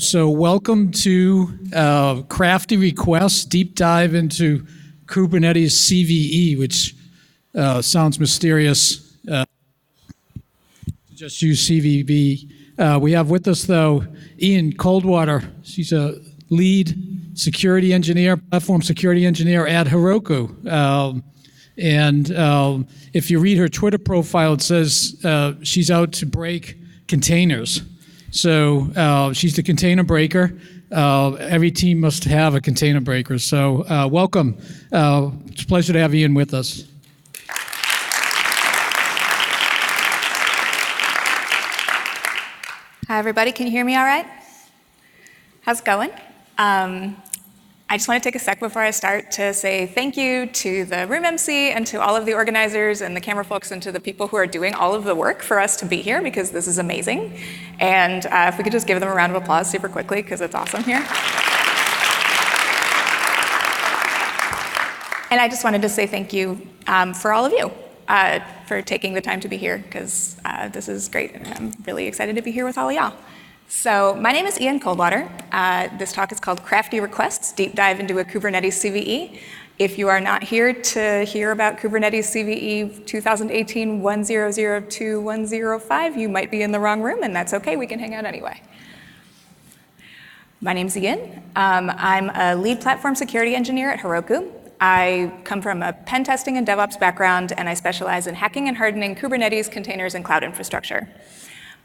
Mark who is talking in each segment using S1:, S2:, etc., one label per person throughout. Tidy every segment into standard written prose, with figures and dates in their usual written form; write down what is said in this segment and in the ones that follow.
S1: So welcome to Crafty Requests, deep dive into Kubernetes CVE, which sounds mysterious. Just use CVE. We have with us, though, Ian Coldwater. She's a lead security engineer, platform security engineer at Heroku. If you read her Twitter profile, it says she's out to break containers. So she's the container breaker. Every team must have a container breaker. So welcome. It's a pleasure to have Ian with us.
S2: Hi, everybody. Can you hear me all right? How's it going? I just want to take a sec before I start to say thank you to the room MC and to all of the organizers and the camera folks and to the people who are doing all of the work for us to be here, because this is amazing. And if we could just give them a round of applause super quickly, because it's awesome here. And I just wanted to say thank you for all of you for taking the time to be here, because this is great. And I'm really excited to be here with all of y'all. So my name is Ian Coldwater. This talk is called Crafty Requests, Deep Dive into a Kubernetes CVE. If you are not here to hear about Kubernetes CVE 2018-1002-105, you might be in the wrong room, and that's okay, we can hang out anyway. My name's Ian. I'm a lead platform security engineer at Heroku. I come from a pen testing and DevOps background, and I specialize in hacking and hardening Kubernetes, containers, and cloud infrastructure.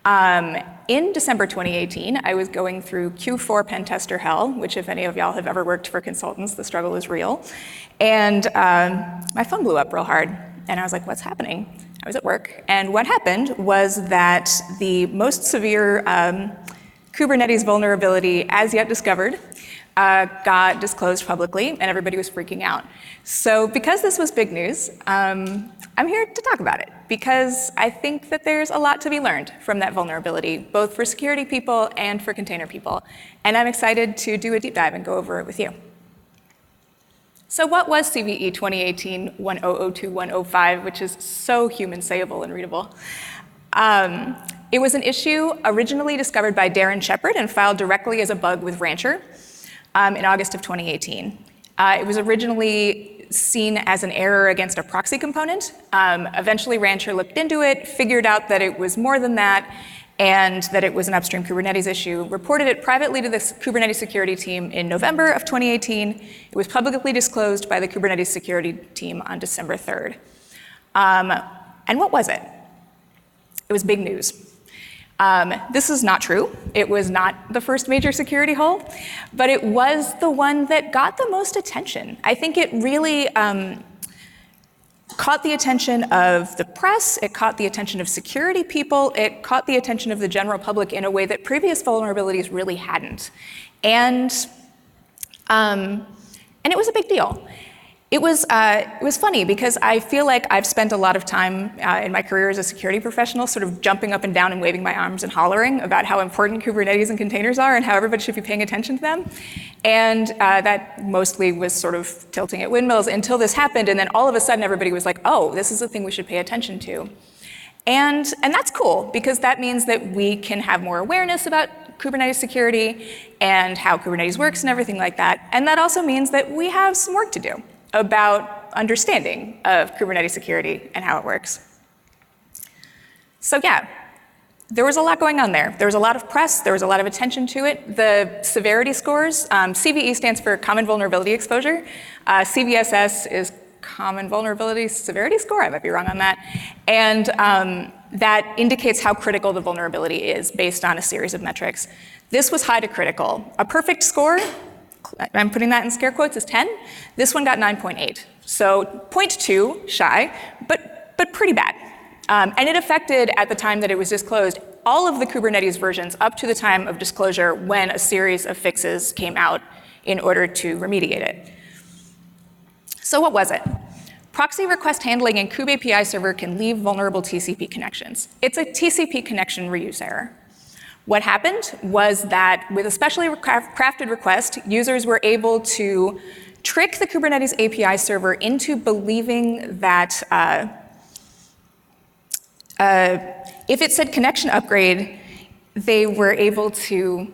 S2: In December 2018, I was going through Q4 pen tester hell, which if any of y'all have ever worked for consultants, the struggle is real. And my phone blew up real hard. And I was like, what's happening? I was at work. And what happened was that the most severe Kubernetes vulnerability as yet discovered got disclosed publicly, and everybody was freaking out. So because this was big news, I'm here to talk about it, because I think that there's a lot to be learned from that vulnerability, both for security people and for container people. And I'm excited to do a deep dive and go over it with you. So what was CVE 2018-1002-105, which is so human sayable and readable? It was an issue originally discovered by Darren Shepard and filed directly as a bug with Rancher in August of 2018. It was originally seen as an error against a proxy component. Eventually, Rancher looked into it, figured out that it was more than that, and that it was an upstream Kubernetes issue, reported it privately to the Kubernetes security team in November of 2018. It was publicly disclosed by the Kubernetes security team on December 3rd. And what was it? It was big news. This is not true. It was not the first major security hole, but it was the one that got the most attention. I think it really caught the attention of the press, it caught the attention of security people, it caught the attention of the general public in a way that previous vulnerabilities really hadn't. And it was a big deal. It was funny because I feel like I've spent a lot of time in my career as a security professional sort of jumping up and down and waving my arms and hollering about how important Kubernetes and containers are and how everybody should be paying attention to them. And that mostly was sort of tilting at windmills until this happened, and then all of a sudden everybody was like, oh, this is a thing we should pay attention to. And that's cool, because that means that we can have more awareness about Kubernetes security and how Kubernetes works and everything like that. And that also means that we have some work to do about understanding of Kubernetes security and how it works. So yeah, there was a lot going on there. There was a lot of press, there was a lot of attention to it. The severity scores, CVE stands for Common Vulnerability Exposure. CVSS is Common Vulnerability Severity Score, I might be wrong on that. And that indicates how critical the vulnerability is based on a series of metrics. This was high to critical. A perfect score, I'm putting that in scare quotes, is 10. This one got 9.8. So 0.2 shy, but pretty bad. And it affected, at the time that it was disclosed, all of the Kubernetes versions up to the time of disclosure when a series of fixes came out in order to remediate it. So what was it? Proxy request handling in Kube API server can leave vulnerable TCP connections. It's a TCP connection reuse error. What happened was that with a specially crafted request, users were able to trick the Kubernetes API server into believing that if it said connection upgrade, they were able to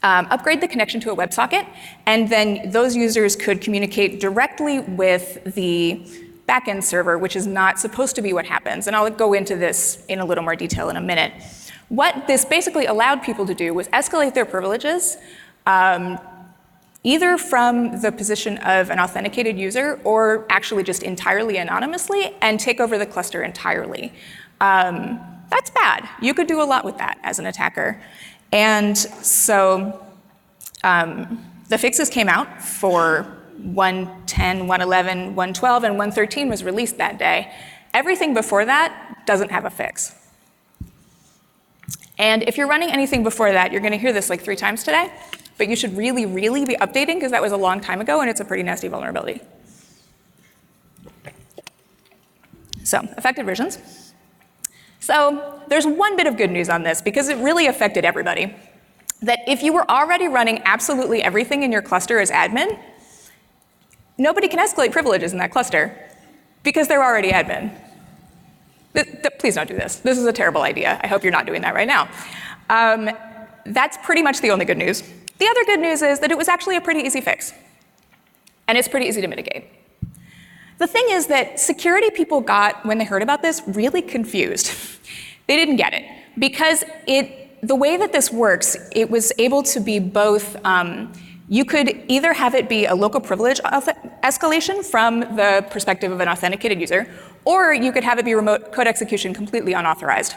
S2: upgrade the connection to a WebSocket, and then those users could communicate directly with the backend server, which is not supposed to be what happens. And I'll go into this in a little more detail in a minute. What this basically allowed people to do was escalate their privileges either from the position of an authenticated user or actually just entirely anonymously and take over the cluster entirely. That's bad. You could do a lot with that as an attacker. And so the fixes came out for 1.10, 1.11, 1.12, and 1.13 was released that day. Everything before that doesn't have a fix. And if you're running anything before that, you're going to hear this like 3 times today, but you should really, really be updating because that was a long time ago and it's a pretty nasty vulnerability. So, affected versions. So, there's one bit of good news on this because it really affected everybody. That if you were already running absolutely everything in your cluster as admin, nobody can escalate privileges in that cluster because they're already admin. Please don't do this. This is a terrible idea. I hope you're not doing that right now. That's pretty much the only good news. The other good news is that it was actually a pretty easy fix. And it's pretty easy to mitigate. The thing is that security people got, when they heard about this, really confused. They didn't get it. Because the way that this works, it was able to be both, you could either have it be a local privilege escalation from the perspective of an authenticated user, or you could have it be remote code execution completely unauthorized.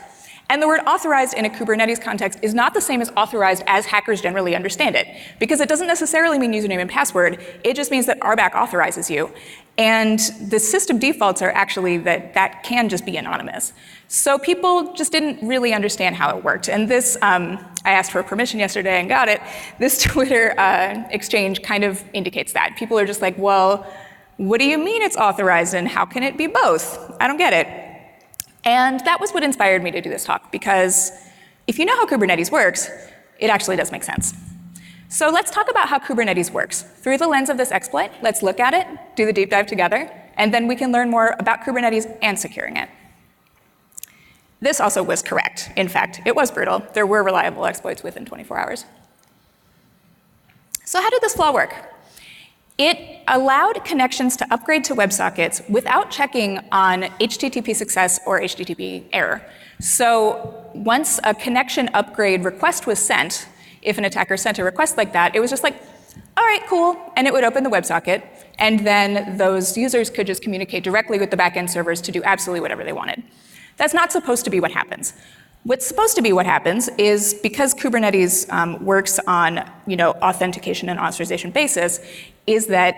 S2: And the word authorized in a Kubernetes context is not the same as authorized as hackers generally understand it, because it doesn't necessarily mean username and password, it just means that RBAC authorizes you. And the system defaults are actually that can just be anonymous. So people just didn't really understand how it worked. And this, I asked for permission yesterday and got it. This Twitter exchange kind of indicates that. People are just like, well, what do you mean it's authorized and how can it be both? I don't get it. And that was what inspired me to do this talk, because if you know how Kubernetes works, it actually does make sense. So let's talk about how Kubernetes works. Through the lens of this exploit, let's look at it, do the deep dive together, and then we can learn more about Kubernetes and securing it. This also was correct. In fact, it was brutal. There were reliable exploits within 24 hours. So how did this flaw work? It allowed connections to upgrade to WebSockets without checking on HTTP success or HTTP error. So once a connection upgrade request was sent, if an attacker sent a request like that, it was just like, all right, cool, and it would open the WebSocket, and then those users could just communicate directly with the backend servers to do absolutely whatever they wanted. That's not supposed to be what happens. What's supposed to be what happens is, because Kubernetes works on authentication and authorization basis, is that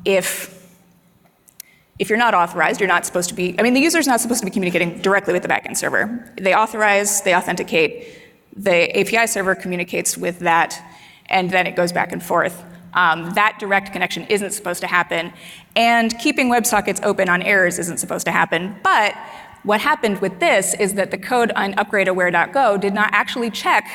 S2: if you're not authorized, you're not supposed to be, the user's not supposed to be communicating directly with the backend server. They authorize, they authenticate, the API server communicates with that, and then it goes back and forth. That direct connection isn't supposed to happen, and keeping WebSockets open on errors isn't supposed to happen. But what happened with this is that the code on upgradeaware.go did not actually check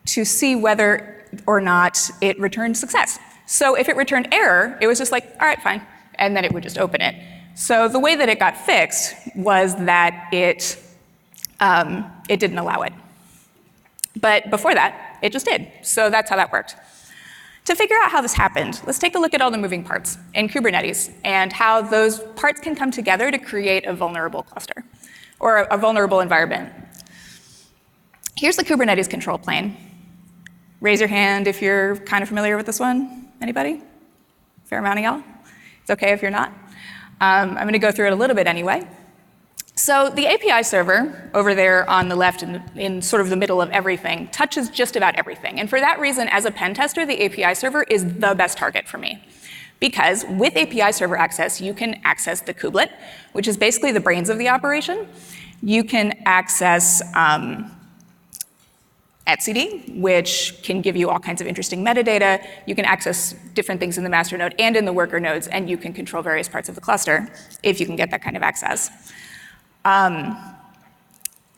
S2: to see whether or not it returned success. So if it returned error, it was just like, all right, fine, and then it would just open it. So the way that it got fixed was that it didn't allow it. But before that, it just did. So that's how that worked. To figure out how this happened, let's take a look at all the moving parts in Kubernetes and how those parts can come together to create a vulnerable cluster or a vulnerable environment. Here's the Kubernetes control plane. Raise your hand if you're kind of familiar with this one. Anybody? Fair amount of y'all? It's okay if you're not. I'm going to go through it a little bit anyway. So the API server over there on the left in sort of the middle of everything touches just about everything. And for that reason, as a pen tester, the API server is the best target for me. Because with API server access, you can access the kubelet, which is basically the brains of the operation. You can access etcd, which can give you all kinds of interesting metadata. You can access different things in the master node and in the worker nodes, and you can control various parts of the cluster if you can get that kind of access.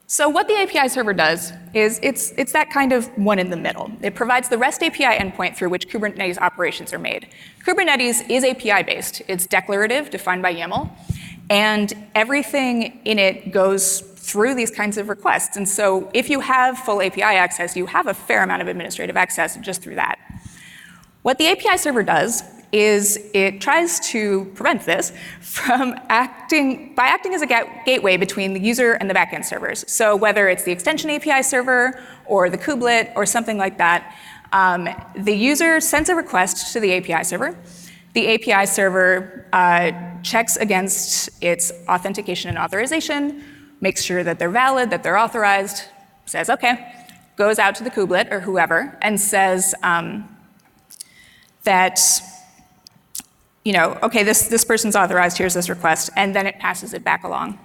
S2: So what the API server does is it's that kind of one in the middle. It provides the REST API endpoint through which Kubernetes operations are made. Kubernetes is API-based. It's declarative, defined by YAML, and everything in it goes through these kinds of requests. And so if you have full API access, you have a fair amount of administrative access just through that. What the API server does is it tries to prevent this from acting as a gateway between the user and the backend servers. So whether it's the extension API server or the kubelet or something like that, the user sends a request to the API server. The API server checks against its authentication and authorization, makes sure that they're valid, that they're authorized, says okay, goes out to the kubelet or whoever and says that, okay, this person's authorized, here's this request, and then it passes it back along.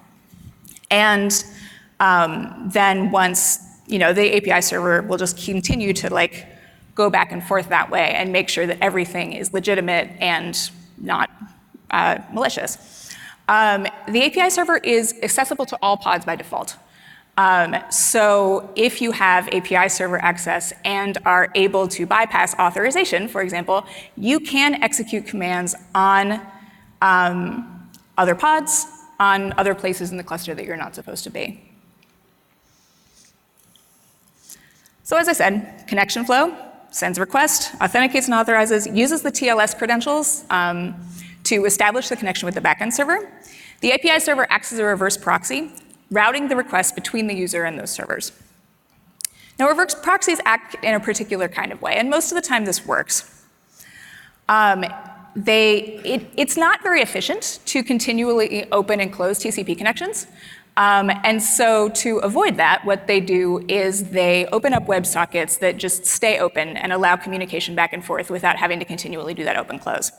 S2: And then once, the API server will just continue to go back and forth that way and make sure that everything is legitimate and not malicious. The API server is accessible to all pods by default. So if you have API server access and are able to bypass authorization, for example, you can execute commands on other pods, on other places in the cluster that you're not supposed to be. So as I said, connection flow, sends a request, authenticates and authorizes, uses the TLS credentials to establish the connection with the backend server. The API server acts as a reverse proxy, routing the request between the user and those servers. Now, reverse proxies act in a particular kind of way, and most of the time this works. It's not very efficient to continually open and close TCP connections. And so to avoid that, what they do is they open up WebSockets that just stay open and allow communication back and forth without having to continually do that open-close.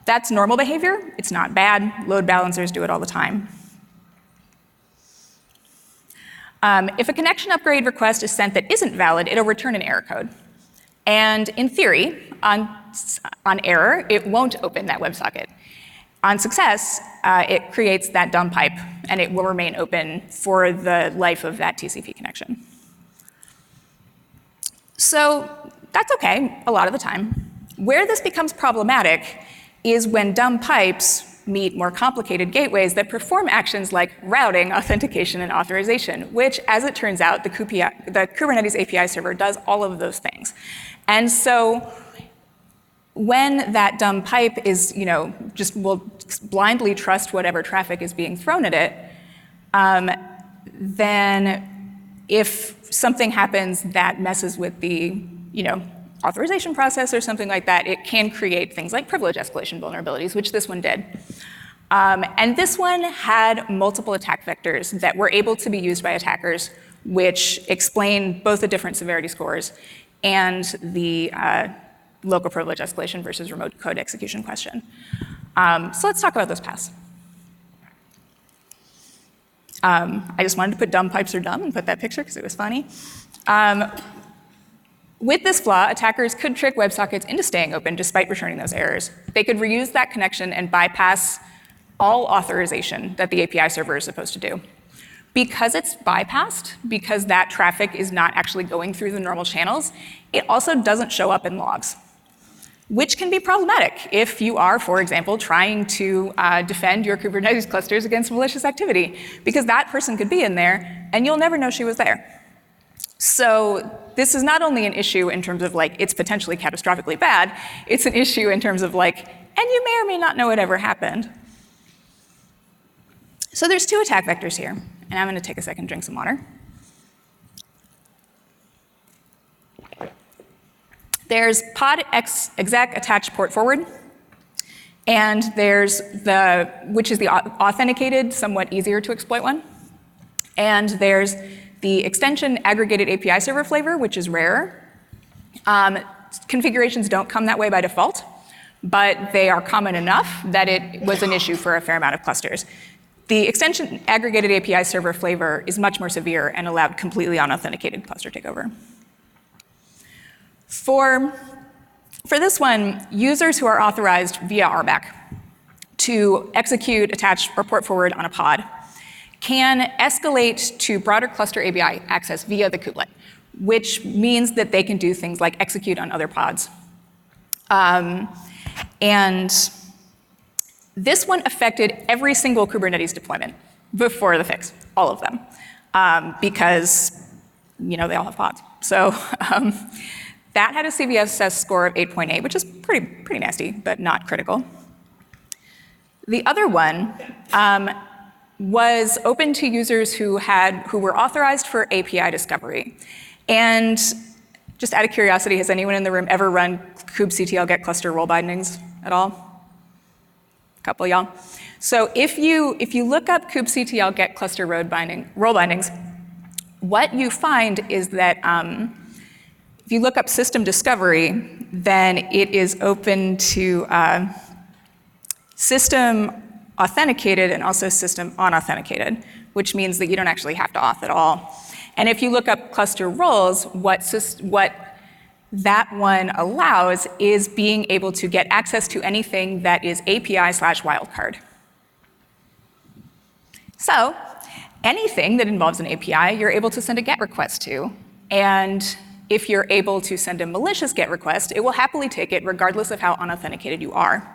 S2: That's normal behavior. It's not bad. Load balancers do it all the time. If a connection upgrade request is sent that isn't valid, it'll return an error code. And in theory, on error, it won't open that WebSocket. On success, it creates that dumb pipe, and it will remain open for the life of that TCP connection. So that's okay a lot of the time. Where this becomes problematic is when dumb pipes meet more complicated gateways that perform actions like routing, authentication, and authorization, which, as it turns out, the Kubernetes API server does all of those things. And so when that dumb pipe is, just will blindly trust whatever traffic is being thrown at it, then if something happens that messes with the, authorization process or something like that, it can create things like privilege escalation vulnerabilities, which this one did. And this one had multiple attack vectors that were able to be used by attackers, which explain both the different severity scores and the local privilege escalation versus remote code execution question. So let's talk about those paths. I just wanted to put dumb pipes are dumb and put that picture because it was funny. With this flaw, attackers could trick WebSockets into staying open despite returning those errors. They could reuse that connection and bypass all authorization that the API server is supposed to do. Because it's bypassed, because that traffic is not actually going through the normal channels, it also doesn't show up in logs, which can be problematic if you are, for example, trying to defend your Kubernetes clusters against malicious activity, because that person could be in there and you'll never know she was there. So this is not only an issue in terms of it's potentially catastrophically bad, it's an issue in terms of and you may or may not know it ever happened. So there's two attack vectors here, and I'm going to take a second, drink some water. There's pod exec attached port forward, and there's which is the authenticated, somewhat easier to exploit one. And there's the extension aggregated API server flavor, which is rarer. Configurations don't come that way by default, but they are common enough that it was an issue for a fair amount of clusters. The extension aggregated API server flavor is much more severe and allowed completely unauthenticated cluster takeover. For this one, users who are authorized via RBAC to execute, attach, or port forward on a pod can escalate to broader cluster API access via the kubelet, which means that they can do things like execute on other pods. And this one affected every single Kubernetes deployment. before the fix, all of them, because they all have pods. So that had a CVSS score of 8.8, which is pretty nasty, but not critical. The other one was open to users who were authorized for API discovery. And just out of curiosity, has anyone in the room ever run kubectl get cluster role bindings at all? A couple of y'all. So if you look up kubectl get cluster role bindings, what you find is that if you look up system discovery, then it is open to system authenticated and also system unauthenticated, which means that you don't actually have to auth at all. And if you look up cluster roles, what that one allows is being able to get access to anything that is API/wildcard. So anything that involves an API, you're able to send a GET request to. And if you're able to send a malicious GET request, it will happily take it regardless of how unauthenticated you are.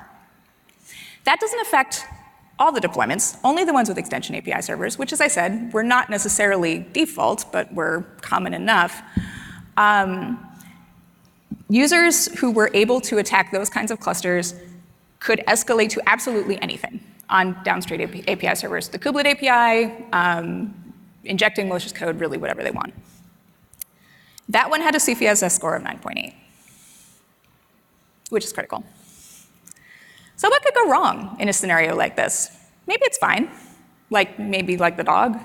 S2: That doesn't affect all the deployments, only the ones with extension API servers, which, as I said, were not necessarily default, but were common enough. Users who were able to attack those kinds of clusters could escalate to absolutely anything on downstream API servers. The kubelet API, injecting malicious code, really whatever they want. That one had a CVSS score of 9.8, which is critical. So what could go wrong in a scenario like this? Maybe it's fine, maybe like the dog.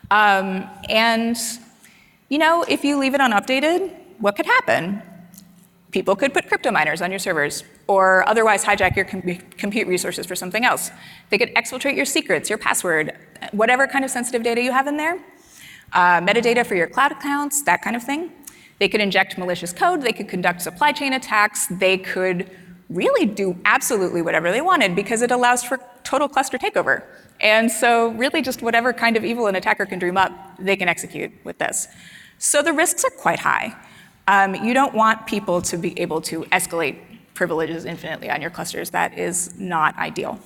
S2: And if you leave it unupdated, what could happen? People could put crypto miners on your servers, or otherwise hijack your compute resources for something else. They could exfiltrate your secrets, your password, whatever kind of sensitive data you have in there, metadata for your cloud accounts, that kind of thing. They could inject malicious code, they could conduct supply chain attacks, they could really do absolutely whatever they wanted because it allows for total cluster takeover. And so really just whatever kind of evil an attacker can dream up, they can execute with this. So the risks are quite high. You don't want people to be able to escalate privileges infinitely on your clusters. That is not ideal.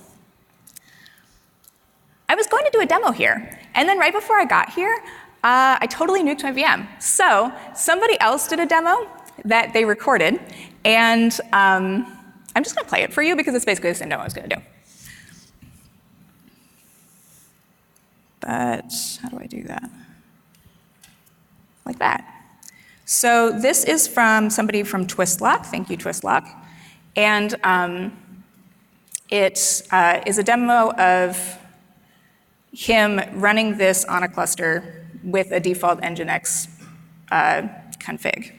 S2: I was going to do a demo here, and then right before I got here, I totally nuked my VM. So somebody else did a demo that they recorded, and I'm just going to play it for you because it's basically the same demo I was going to do. But how do I do that? Like that. So this is from somebody from Twistlock. Thank you, Twistlock. And it is a demo of him running this on a cluster with a default Nginx config.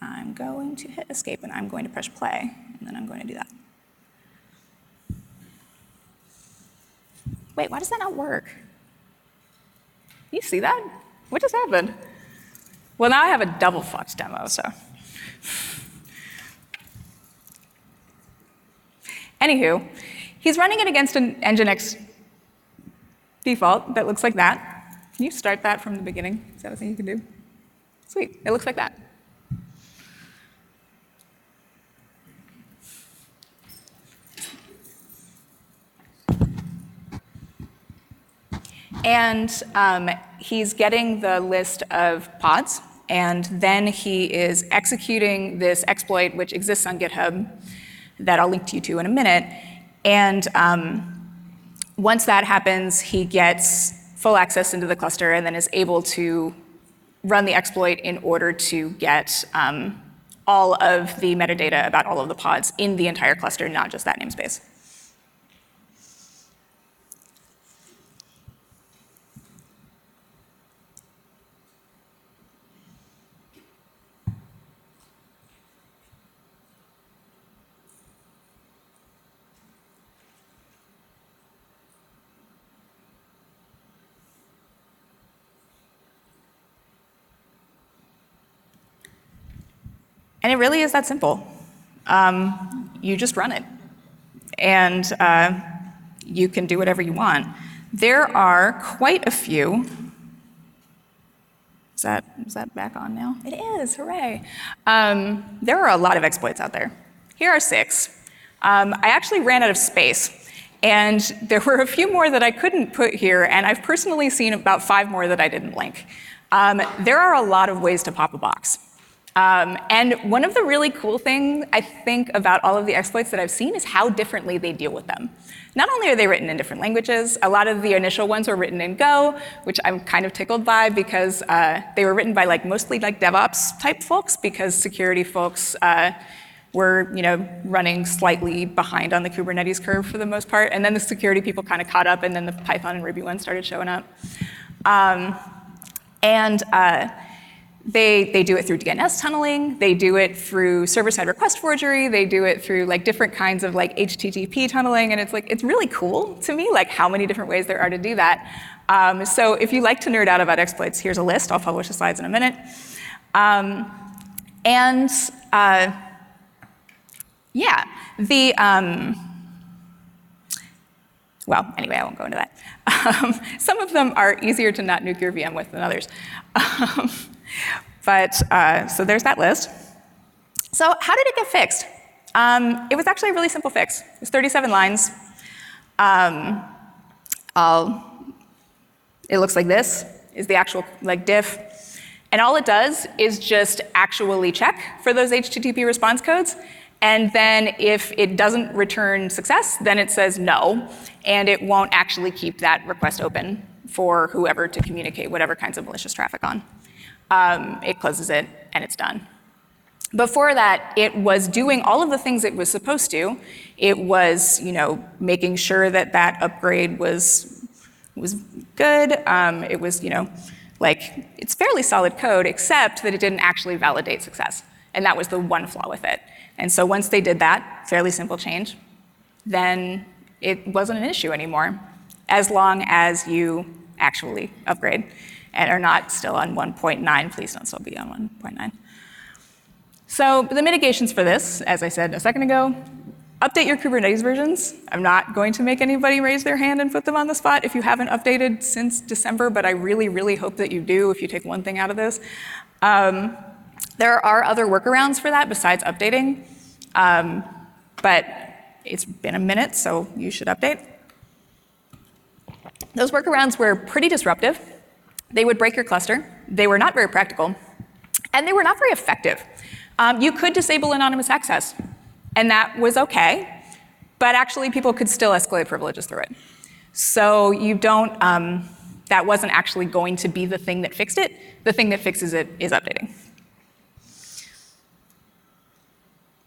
S2: I'm going to hit escape, and I'm going to press play, and then I'm going to do that. Wait, why does that not work? You see that? What just happened? Well, now I have a double fucked demo, so. Anywho, he's running it against an Nginx default that looks like that. Can you start that from the beginning? Is that a thing you can do? Sweet, it looks like that. And he's getting the list of pods, and then he is executing this exploit, which exists on GitHub, that I'll link to you to in a minute. And once that happens, he gets full access into the cluster and then is able to run the exploit in order to get all of the metadata about all of the pods in the entire cluster, not just that namespace. And it really is that simple. You just run it. And you can do whatever you want. There are quite a few. Is that back on now? It is, hooray. There are a lot of exploits out there. Here are 6. I actually ran out of space. And there were a few more that I couldn't put here, and I've personally seen about 5 more that I didn't link. There are a lot of ways to pop a box. And one of the really cool things, I think, about all of the exploits that I've seen is how differently they deal with them. Not only are they written in different languages, a lot of the initial ones were written in Go, which I'm kind of tickled by because they were written by mostly DevOps type folks, because security folks were running slightly behind on the Kubernetes curve for the most part. And then the security people kind of caught up, and then the Python and Ruby ones started showing up. They do it through DNS tunneling, they do it through server-side request forgery, they do it through different kinds of HTTP tunneling, and it's really cool to me how many different ways there are to do that. So if you like to nerd out about exploits, here's a list. I'll publish the slides in a minute. Yeah, well, anyway, I won't go into that. Some of them are easier to not nuke your VM with than others. So there's that list. So how did it get fixed? It was actually a really simple fix. It was 37 lines. It looks like this is the actual diff. And all it does is just actually check for those HTTP response codes. And then if it doesn't return success, then it says no, and it won't actually keep that request open for whoever to communicate whatever kinds of malicious traffic on. It closes it, and it's done. Before that, it was doing all of the things it was supposed to. It was, making sure that that upgrade was good. It was, it's fairly solid code, except that it didn't actually validate success. And that was the one flaw with it. And so once they did that, fairly simple change, then it wasn't an issue anymore, as long as you actually upgrade and are not still on 1.9. Please don't still be on 1.9. So the mitigations for this, as I said a second ago, update your Kubernetes versions. I'm not going to make anybody raise their hand and put them on the spot if you haven't updated since December, but I really, really hope that you do if you take one thing out of this. There are other workarounds for that besides updating, but it's been a minute, so you should update. Those workarounds were pretty disruptive. They would break your cluster. They were not very practical, and they were not very effective. You could disable anonymous access, and that was okay, but actually people could still escalate privileges through it. So you don't, that wasn't actually going to be the thing that fixed it. The thing that fixes it is updating.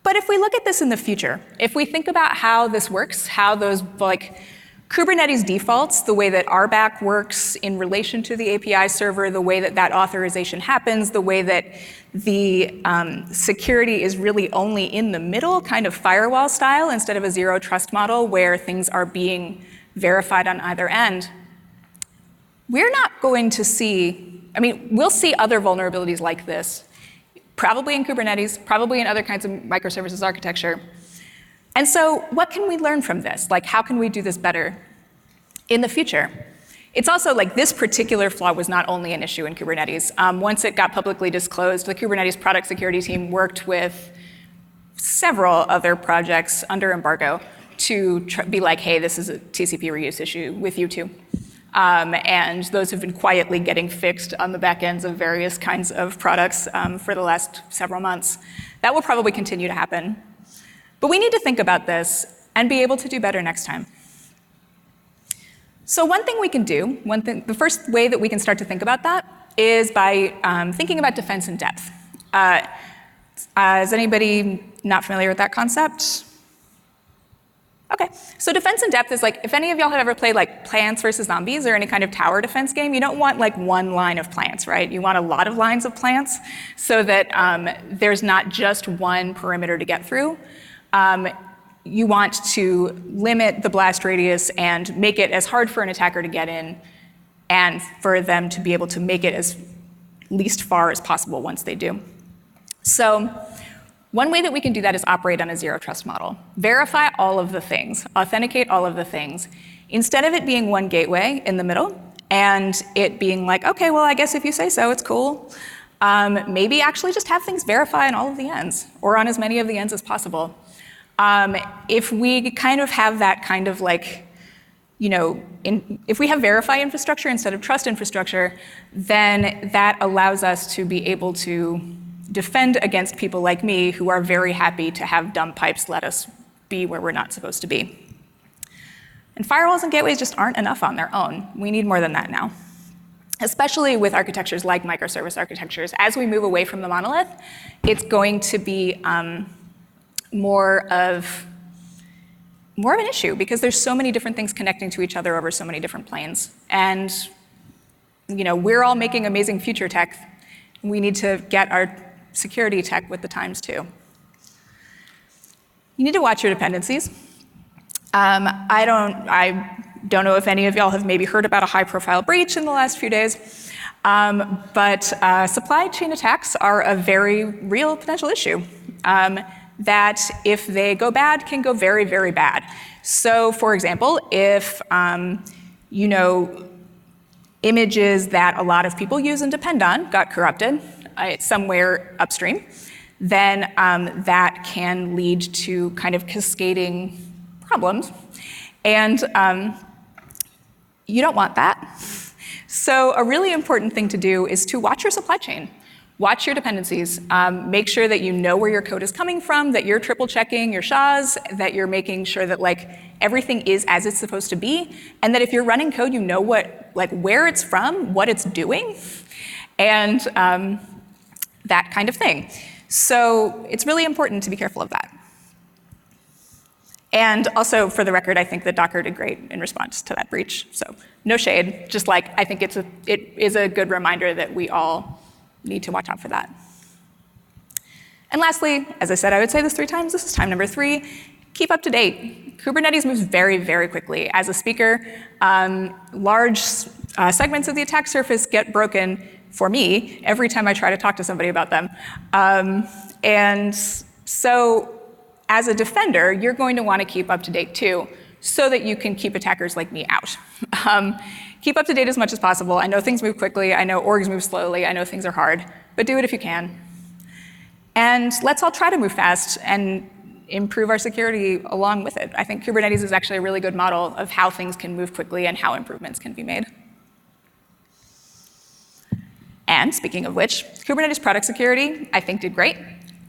S2: But if we look at this in the future, if we think about how this works, how those Kubernetes defaults, the way that RBAC works in relation to the API server, the way that that authorization happens, the way that the security is really only in the middle, kind of firewall style, instead of a zero trust model where things are being verified on either end, we're not going to see, we'll see other vulnerabilities like this, probably in Kubernetes, probably in other kinds of microservices architecture. And so what can we learn from this? How can we do this better in the future? It's also this particular flaw was not only an issue in Kubernetes. Once it got publicly disclosed, the Kubernetes product security team worked with several other projects under embargo to be hey, this is a TCP reuse issue with you too. And those have been quietly getting fixed on the back ends of various kinds of products for the last several months. That will probably continue to happen. But we need to think about this and be able to do better next time. So one thing we can do, the first way that we can start to think about that is by thinking about defense in depth. Is anybody not familiar with that concept? Okay, so defense in depth is if any of y'all have ever played Plants versus Zombies or any kind of tower defense game, you don't want one line of plants, right? You want a lot of lines of plants so that there's not just one perimeter to get through. You want to limit the blast radius and make it as hard for an attacker to get in and for them to be able to make it as least far as possible once they do. So one way that we can do that is operate on a zero trust model. Verify all of the things, authenticate all of the things. Instead of it being one gateway in the middle and it being okay, well, I guess if you say so, it's cool. Maybe actually just have things verify on all of the ends or on as many of the ends as possible. If we kind of have that kind of like, if we have verify infrastructure instead of trust infrastructure, then that allows us to be able to defend against people like me who are very happy to have dumb pipes let us be where we're not supposed to be. And firewalls and gateways just aren't enough on their own. We need more than that now. Especially with architectures like microservice architectures. As we move away from the monolith, it's going to be more of an issue because there's so many different things connecting to each other over so many different planes. And we're all making amazing future tech. We need to get our security tech with the times too. You need to watch your dependencies. I don't know if any of y'all have maybe heard about a high-profile breach in the last few days, but supply chain attacks are a very real potential issue that, if they go bad, can go very, very bad. So, for example, if images that a lot of people use and depend on got corrupted somewhere upstream, then that can lead to kind of cascading problems. And you don't want that. So a really important thing to do is to watch your supply chain. Watch your dependencies. Make sure that you know where your code is coming from, that you're triple checking your SHAs, that you're making sure that everything is as it's supposed to be, and that if you're running code, you know where it's from, what it's doing, and that kind of thing. So it's really important to be careful of that. And also, for the record, I think that Docker did great in response to that breach. So no shade, just I think it is a good reminder that we all need to watch out for that. And lastly, as I said, I would say this 3 times. This is time number 3. Keep up to date. Kubernetes moves very, very quickly. As a speaker, large segments of the attack surface get broken for me every time I try to talk to somebody about them. And so as a defender, you're going to want to keep up to date too, so that you can keep attackers like me out. Keep up to date as much as possible. I know things move quickly. I know orgs move slowly. I know things are hard, but do it if you can. And let's all try to move fast and improve our security along with it. I think Kubernetes is actually a really good model of how things can move quickly and how improvements can be made. And speaking of which, Kubernetes product security, I think, did great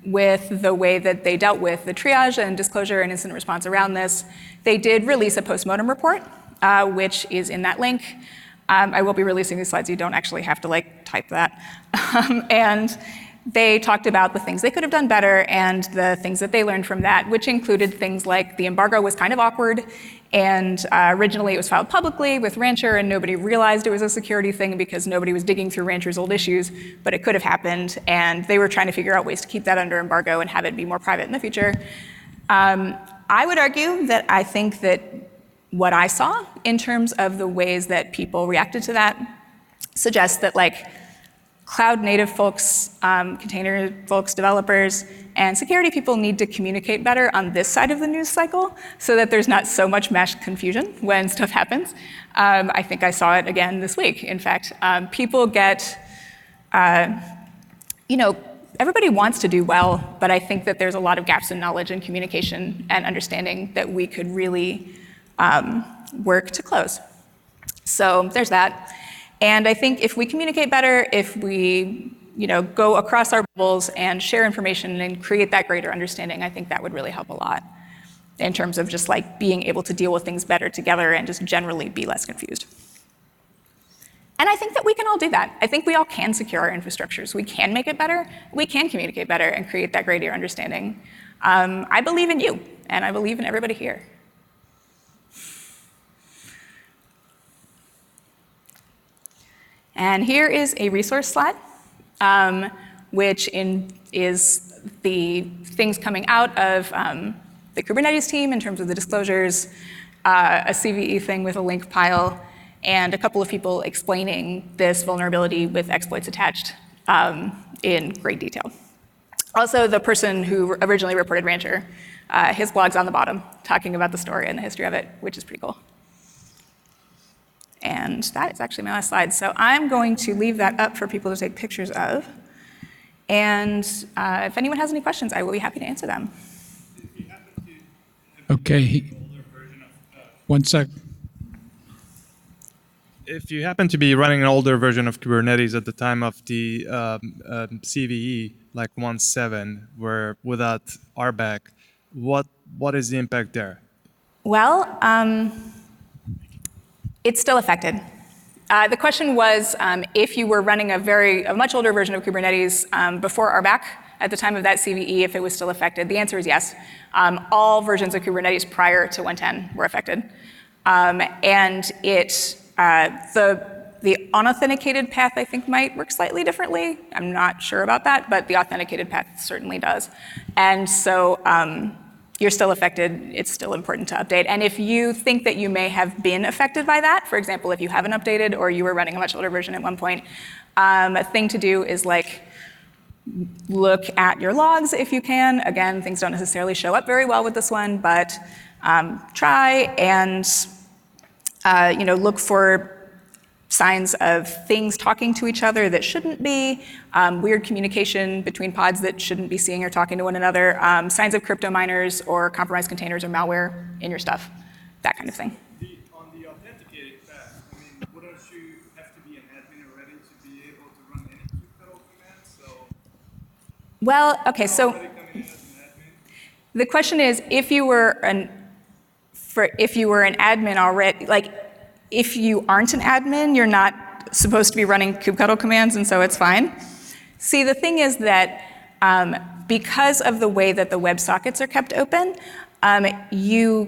S2: with the way that they dealt with the triage and disclosure and incident response around this. They did release a post-mortem report, which is in that link. I will be releasing these slides. You don't actually have to type that. And they talked about the things they could have done better and the things that they learned from that, which included things like the embargo was kind of awkward, and originally it was filed publicly with Rancher, and nobody realized it was a security thing because nobody was digging through Rancher's old issues, but it could have happened, and they were trying to figure out ways to keep that under embargo and have it be more private in the future. I would argue that I think that what I saw in terms of the ways that people reacted to that suggests that cloud native folks, container folks, developers, and security people need to communicate better on this side of the news cycle so that there's not so much mesh confusion when stuff happens. I think I saw it again this week, in fact. People get, everybody wants to do well, but I think that there's a lot of gaps in knowledge and communication and understanding that we could really work to close. So there's that. And I think if we communicate better, if we go across our bubbles and share information and create that greater understanding, I think that would really help a lot in terms of just being able to deal with things better together and just generally be less confused. And I think that we can all do that. I think we all can secure our infrastructures. We can make it better. We can communicate better and create that greater understanding. I believe in you, and I believe in everybody here. And here is a resource slide, which is the things coming out of the Kubernetes team in terms of the disclosures, a CVE thing with a link pile, and a couple of people explaining this vulnerability with exploits attached in great detail. Also, the person who originally reported Rancher, his blog's on the bottom, talking about the story and the history of it, which is pretty cool. And that is actually my last slide. So I'm going to leave that up for people to take pictures of. And if anyone has any questions, I will be happy to answer them.
S3: If you happen to
S1: Okay, one sec.
S3: If you happen to be running an older version of Kubernetes at the time of the CVE, like 1.7, where without RBAC, what is the impact there?
S2: Well, it's still affected. The question was if you were running a much older version of Kubernetes before RBAC at the time of that CVE, if it was still affected. The answer is yes. All versions of Kubernetes prior to 1.10 were affected. And the unauthenticated path, I think, might work slightly differently. I'm not sure about that, but the authenticated path certainly does. And so you're still affected. It's still important to update. And if you think that you may have been affected by that, for example, if you haven't updated or you were running a much older version at one point, a thing to do is look at your logs if you can. Again, things don't necessarily show up very well with this one, but try and look for signs of things talking to each other that shouldn't be, weird communication between pods that shouldn't be seeing or talking to one another, signs of crypto miners or compromised containers or malware in your stuff, that kind of thing.
S4: On the authenticated path, I mean, wouldn't you have to be an admin already to be able to run any kubelet commands? So,
S2: well, okay, so
S4: coming in as an admin?
S2: the question is, if you were an admin already, if you aren't an admin, you're not supposed to be running kubectl commands, and so it's fine. See, the thing is that because of the way that the WebSockets are kept open, you're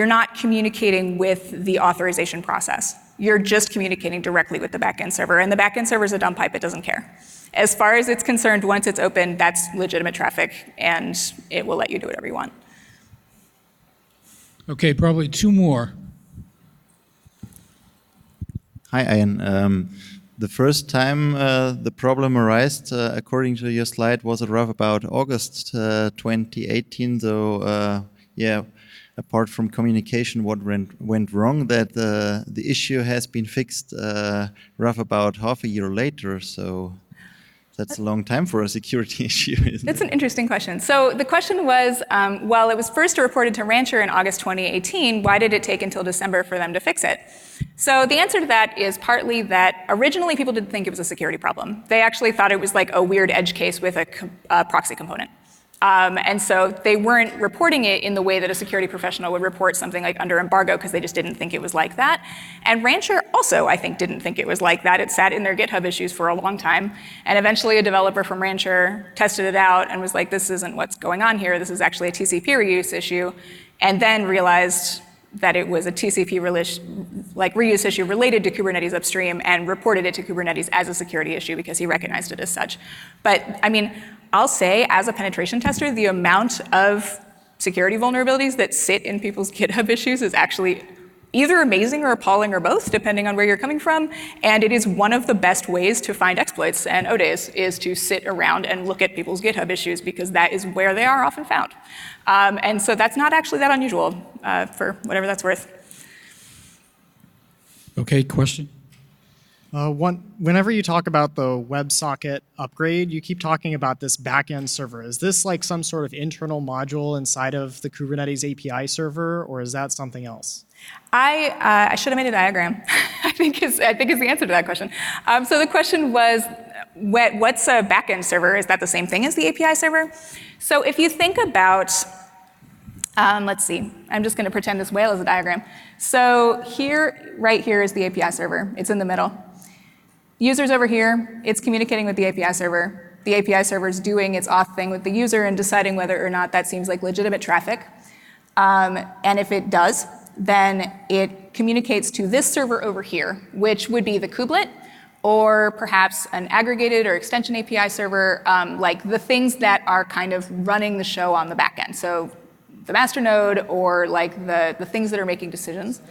S2: not communicating with the authorization process. You're just communicating directly with the backend server, and the backend server is a dumb pipe, it doesn't care. As far as it's concerned, once it's open, that's legitimate traffic, and it will let you do whatever you want.
S1: Okay, probably two more.
S5: Hi, Ian. The first time the problem arose, according to your slide, was around about August 2018. So, yeah, apart from communication, what went wrong, that the issue has been fixed rough about half a year later. So that's a long time for a security issue, isn't
S2: That's
S5: it?
S2: an interesting question. So the question was, well, it was first reported to Rancher in August 2018. Why did it take until December for them to fix it? So the answer to that is partly that originally people didn't think it was a security problem. They actually thought it was like a weird edge case with a proxy component. And so they weren't reporting it in the way that a security professional would report something like under embargo because they just didn't think it was like that. And Rancher also, I think, didn't think it was like that. It sat in their GitHub issues for a long time. And eventually a developer from Rancher tested it out and was like, this isn't what's going on here. This is actually a TCP reuse issue. And then realized that it was a TCP reuse issue related to Kubernetes upstream and reported it to Kubernetes as a security issue because he recognized it as such. But I mean, I'll say as a penetration tester, the amount of security vulnerabilities that sit in people's GitHub issues is actually either amazing or appalling or both, depending on where you're coming from. And it is one of the best ways to find exploits and ODAs is to sit around and look at people's GitHub issues because that is where they are often found. And so that's not actually that unusual for whatever that's worth.
S1: Okay, question?
S6: Whenever you talk about the WebSocket upgrade, you keep talking about this backend server. Is this like some sort of internal module inside of the Kubernetes API server, or is that something else?
S2: I should have made a diagram, I think is the answer to that question. So the question was, what's a backend server? Is that the same thing as the API server? So if you think about, let's see, I'm just going to pretend this whale is a diagram. So right here is the API server. It's in the middle. User's over here. It's communicating with the API server. The API server is doing its auth thing with the user and deciding whether or not that seems like legitimate traffic. And if it does, then it communicates to this server over here, which would be the kubelet, or perhaps an aggregated or extension API server, like the things that are kind of running the show on the back end. So the master node or like the things that are making decisions.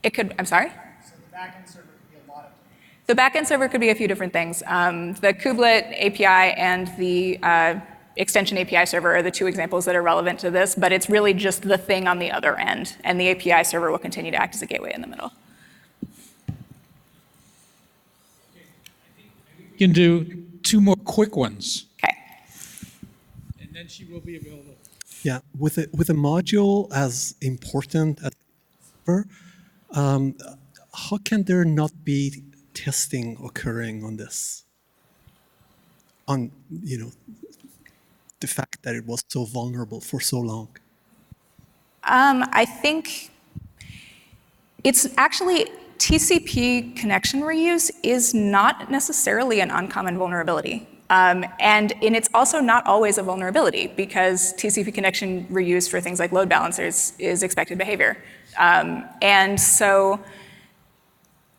S2: It could, I'm sorry?
S6: So the backend server could be a lot of things.
S2: The backend server could be a few different things. The kubelet API and the extension API server are the two examples that are relevant to this, but it's really just the thing on the other end, and the API server will continue to act as a gateway in the middle.
S1: You can do two more quick ones,
S2: Okay.
S1: and then she will be available.
S7: Yeah, with a module as important as server, how can there not be testing occurring on this? On the fact that it was so vulnerable for so long.
S2: I think it's actually TCP connection reuse is not necessarily an uncommon vulnerability. And it's also not always a vulnerability because TCP connection reuse for things like load balancers is expected behavior. And so,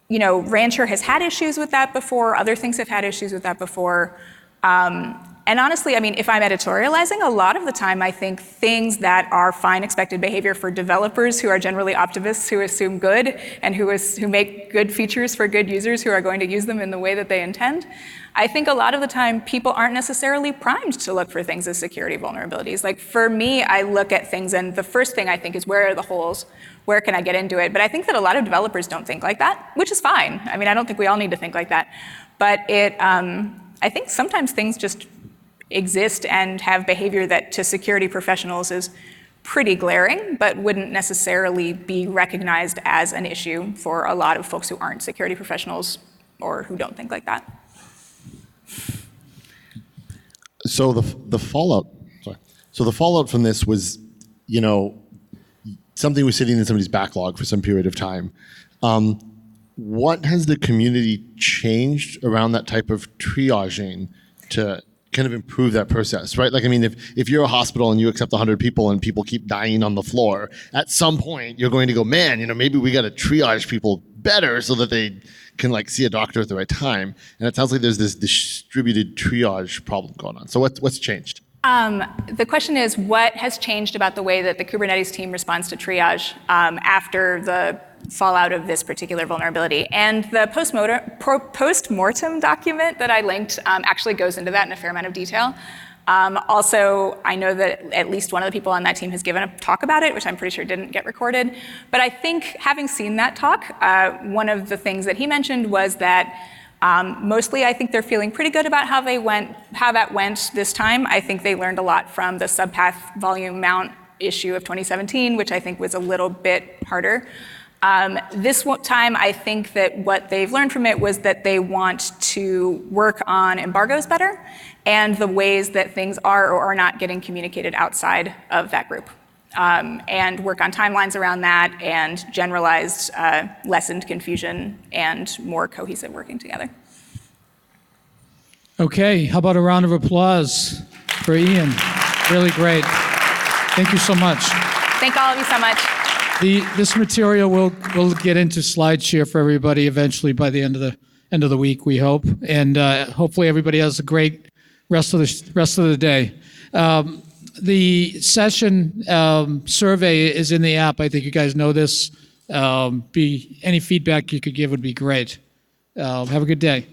S2: Rancher has had issues with that before. Other things have had issues with that before. And honestly, if I'm editorializing, a lot of the time I think things that are fine expected behavior for developers who are generally optimists who assume good and who make good features for good users who are going to use them in the way that they intend, I think a lot of the time people aren't necessarily primed to look for things as security vulnerabilities. Like for me, I look at things and the first thing I think is where are the holes? Where can I get into it? But I think that a lot of developers don't think like that, which is fine. I don't think we all need to think like that. But I think sometimes things just exist and have behavior that to security professionals is pretty glaring, but wouldn't necessarily be recognized as an issue for a lot of folks who aren't security professionals or who don't think like that.
S8: So the fallout. Sorry. So the fallout from this was, something was sitting in somebody's backlog for some period of time. What has the community changed around that type of triaging to kind of improve that process, right? Like, if you're a hospital and you accept 100 people and people keep dying on the floor, at some point you're going to go, man, maybe we got to triage people better so that they can see a doctor at the right time. And it sounds like there's this distributed triage problem going on. So what's changed?
S2: The question is, what has changed about the way that the Kubernetes team responds to triage after the fallout of this particular vulnerability? And the post-mortem document that I linked actually goes into that in a fair amount of detail. Also, I know that at least one of the people on that team has given a talk about it, which I'm pretty sure didn't get recorded. But I think having seen that talk, one of the things that he mentioned was that mostly, I think they're feeling pretty good about how that went this time. I think they learned a lot from the subpath volume mount issue of 2017, which I think was a little bit harder. This time, I think that what they've learned from it was that they want to work on embargoes better and the ways that things are or are not getting communicated outside of that group. And work on timelines around that and generalized lessened confusion and more cohesive working together.
S1: Okay, how about a round of applause for Ian? Really great. Thank you so much.
S2: Thank all of you so much.
S1: This material we'll get into SlideShare for everybody eventually by the end of the week, we hope, and hopefully everybody has a great rest of the day. The session survey is in the app. I think you guys know this. Any feedback you could give would be great. Have a good day.